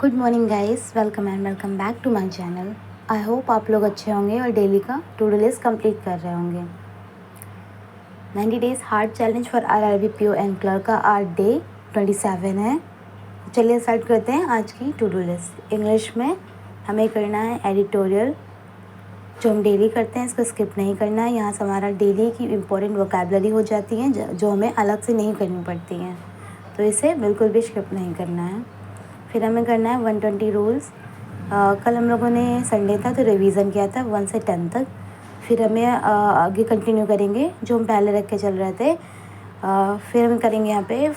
Good morning guys, welcome and welcome back to my channel. I hope आप लोग अच्छे होंगे और डेली का टू डू लिस्ट कंप्लीट कर रहे होंगे। 90 days hard challenge for RRB PO and clerk का आज डे 27 है। चलिए स्टार्ट करते हैं आज की टू डू लिस्ट। इंग्लिश में हमें करना है एडिटोरियल, जो हम डेली करते हैं इसको स्किप नहीं करना है। यहाँ से हमारा डेली की इम्पोर्टेंट वोकैबुलरी हो जाती है जो हमें अलग से नहीं करनी पड़ती हैं, तो इसे बिल्कुल भी स्किप नहीं करना है। फिर हमें करना है 120 रूल्स। कल हम लोगों ने संडे था तो रिवीजन किया था 1 से 10 तक। फिर हमें आगे कंटिन्यू करेंगे जो हम पहले रख के चल रहे थे। फिर हम करेंगे यहाँ पे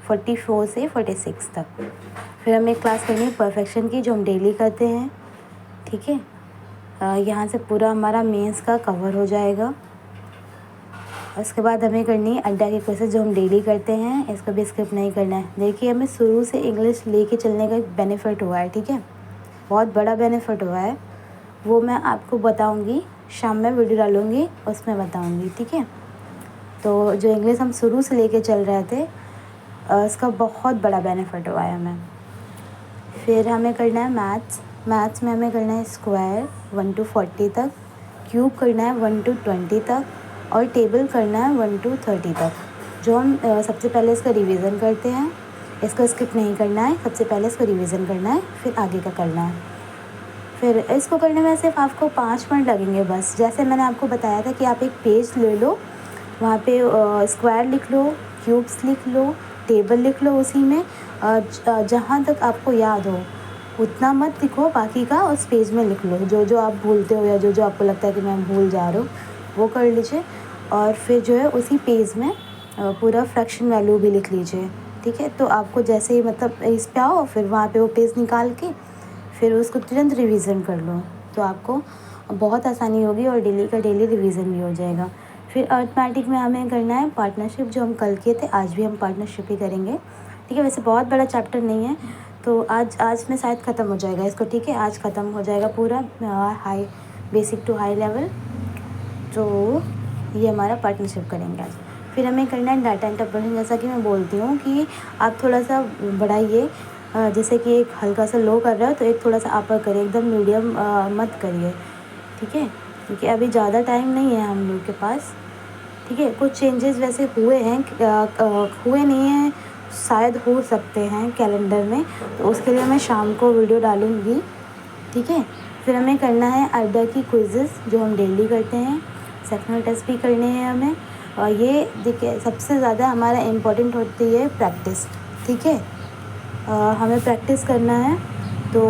44 से 46 तक। फिर हमें क्लास करनी है परफेक्शन की, जो हम डेली करते हैं। ठीक है, यहाँ से पूरा हमारा मेंस का कवर हो जाएगा। उसके बाद हमें करनी है अड्डा की कोशिश, जो हम डेली करते हैं, इसको भी स्किप नहीं करना है। देखिए, हमें शुरू से इंग्लिश लेके चलने का एक बेनिफिट हुआ है। ठीक है, बहुत बड़ा बेनिफिट हुआ है, वो मैं आपको बताऊंगी। शाम में वीडियो डालूंगी, उसमें बताऊंगी। ठीक है, तो जो इंग्लिश हम शुरू से लेके चल रहे थे उसका बहुत बड़ा बेनिफिट हुआ है हमें। फिर हमें करना है मैथ्स में हमें करना है स्क्वायर 1 to 40 तक, क्यूब करना है 1 to 20 तक, और टेबल करना है 1 to 30 तक। जो हम सबसे पहले इसका रिवीजन करते हैं, इसको स्किप नहीं करना है। सबसे पहले इसको रिवीजन करना है, फिर आगे का करना है। फिर इसको करने में सिर्फ आपको 5 मिनट लगेंगे बस। जैसे मैंने आपको बताया था कि आप एक पेज ले लो, वहाँ पे स्क्वायर लिख लो, क्यूब्स लिख लो, टेबल लिख लो। उसी में जहाँ तक आपको याद हो उतना मत लिखो, बाकी का उस पेज में लिख लो। जो जो आप भूलते हो या जो जो आपको लगता है कि मैं भूल जा रहा हूँ वो कर लीजिए। और फिर जो है उसी पेज में पूरा फ्रैक्शन वैल्यू भी लिख लीजिए। ठीक है, तो आपको जैसे ही मतलब इस पे आओ, फिर वहाँ पे वो पेज निकाल के फिर उसको तुरंत रिवीजन कर लो, तो आपको बहुत आसानी होगी और डेली का डेली रिवीजन भी हो जाएगा। फिर अर्थमेटिक में हमें करना है पार्टनरशिप, जो हम कल किए थे आज भी हम पार्टनरशिप ही करेंगे। ठीक है, वैसे बहुत बड़ा चैप्टर नहीं है, तो आज में शायद ख़त्म हो जाएगा इसको। ठीक है, आज ख़त्म हो जाएगा पूरा high basic to high level. तो ये हमारा पार्टनरशिप करेंगे आज। फिर हमें करना है डाटा इंटरप्रेटेशन। जैसा कि मैं बोलती हूँ कि आप थोड़ा सा बढ़ाइए, जैसे कि एक हल्का सा लो कर रहे हो तो एक थोड़ा सा अपर करिए, एकदम मीडियम मत करिए। ठीक है, क्योंकि अभी ज़्यादा टाइम नहीं है हम लोग के पास। ठीक है, कुछ चेंजेस वैसे हुए हैं, हुए नहीं हैं, शायद हो सकते हैं कैलेंडर में, तो उसके लिए मैं शाम को वीडियो डालूँगी। ठीक है, फिर हमें करना है अड्डा की क्विज़ेस, जो हम डेली करते हैं। सेक्शनल टेस्ट भी करने हैं हमें, और ये देखिए सबसे ज़्यादा हमारा इम्पोर्टेंट होती है प्रैक्टिस। ठीक है, हमें प्रैक्टिस करना है, तो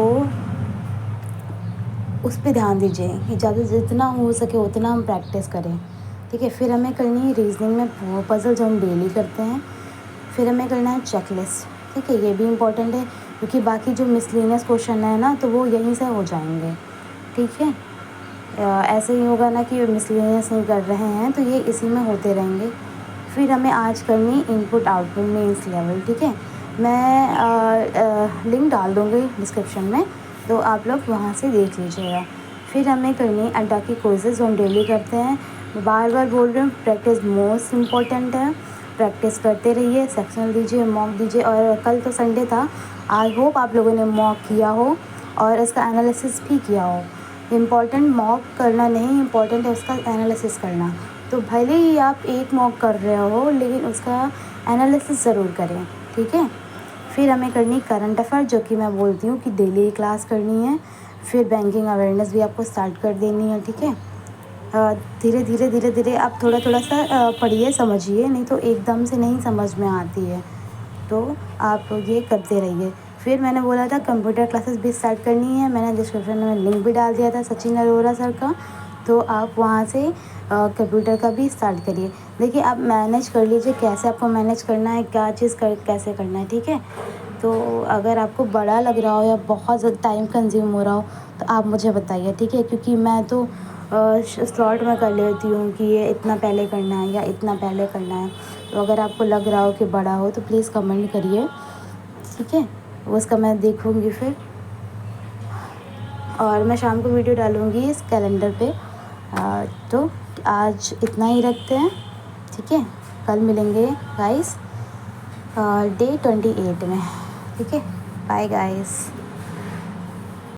उस पर ध्यान दीजिए कि ज़्यादा जितना हो सके उतना हम प्रैक्टिस करें। ठीक है, फिर हमें करनी है रीजनिंग में पजल, जो हम डेली करते हैं। फिर हमें करना है चेकलिस्ट। ठीक है, ये भी इम्पोर्टेंट है, क्योंकि बाकी जो मिसलेनियस क्वेश्चन है ना, तो वो यहीं से हो जाएंगे। ठीक है, ऐसे ही होगा ना कि मिसलेनियस नहीं कर रहे हैं, तो ये इसी में होते रहेंगे। फिर हमें आज करनी इनपुट आउटपुट मेंस लेवल। ठीक है, मैं लिंक डाल दूँगी डिस्क्रिप्शन में, तो आप लोग वहाँ से देख लीजिएगा। फिर हमें करनी अड्डा की कोर्सेज, जो हम डेली करते हैं। बार बार बोल रही हूँ, प्रैक्टिस मोस्ट इम्पॉर्टेंट है। प्रैक्टिस करते रहिए, सेक्शनल दीजिए, मॉक दीजिए। और कल तो संडे था, आई होप आप लोगों ने मॉक किया हो और इसका एनालिसिस भी किया हो। इम्पॉर्टेंट मॉक करना नहीं, इम्पॉर्टेंट है उसका एनालिसिस करना। तो भले ही आप एक मॉक कर रहे हो, लेकिन उसका एनालिसिस ज़रूर करें। ठीक है, फिर हमें करनी करंट अफेयर, जो कि मैं बोलती हूँ कि डेली क्लास करनी है। फिर बैंकिंग अवेयरनेस भी आपको स्टार्ट कर देनी है। ठीक है, धीरे धीरे आप थोड़ा थोड़ा सा पढ़िए, समझिए, नहीं तो एकदम से नहीं समझ में आती है, तो आप ये करते रहिए। फिर मैंने बोला था कंप्यूटर क्लासेस भी स्टार्ट करनी है, मैंने डिस्क्रिप्शन में लिंक भी डाल दिया था सचिन अरोरा सर का, तो आप वहाँ से कंप्यूटर का भी स्टार्ट करिए। देखिए, आप मैनेज कर लीजिए, कैसे आपको मैनेज करना है, क्या चीज़ कैसे करना है। ठीक है, तो अगर आपको बड़ा लग रहा हो या बहुत ज़्यादा टाइम कंज्यूम हो रहा हो तो आप मुझे बताइए। ठीक है, क्योंकि मैं तो स्लॉट में कर लेती हूँ कि ये इतना पहले करना है या इतना पहले करना है। तो अगर आपको लग रहा हो कि बड़ा हो तो प्लीज़ कमेंट करिए। ठीक है, उसका मैं देखूँगी फिर, और मैं शाम को वीडियो डालूँगी इस कैलेंडर पे। तो आज इतना ही रखते हैं। ठीक है, कल मिलेंगे गाइस डे 28 में। ठीक है, बाय गाइस।